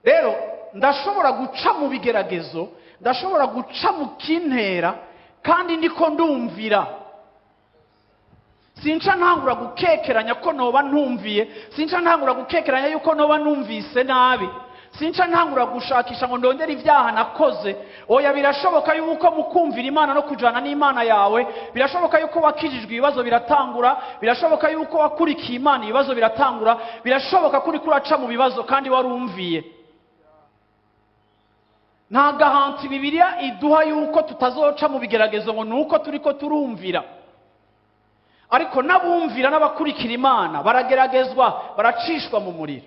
rero ndashobora guca mu bigeragezo, ndashobora guca mu kintera, kandi ndiko ndumvira. Sinca ntangura gukekeranya ko noba ntumviye, sinca ntangura gukekeranya yuko noba numvise nabi, sinca ntangura gushakisha ngo ndondere ibyaha nakoze. Oya, birashoboka yuko mu kumvira Imana no kujana n'Imana yawe, birashoboka yuko wakijijwe ibibazo biratangura, birashoboka yuko wakurikiye Imana ibibazo biratangura, birashoboka kuri kuraca mu bibazo kandi warumviye. Nta gahanti Bibiliya iduha yuko tutazoca mu bigeragezo ngo nuko turiko turumvira. Ariko n'abumvira n'abakurikira Imana barageragezwa, baracishwa mu muriro.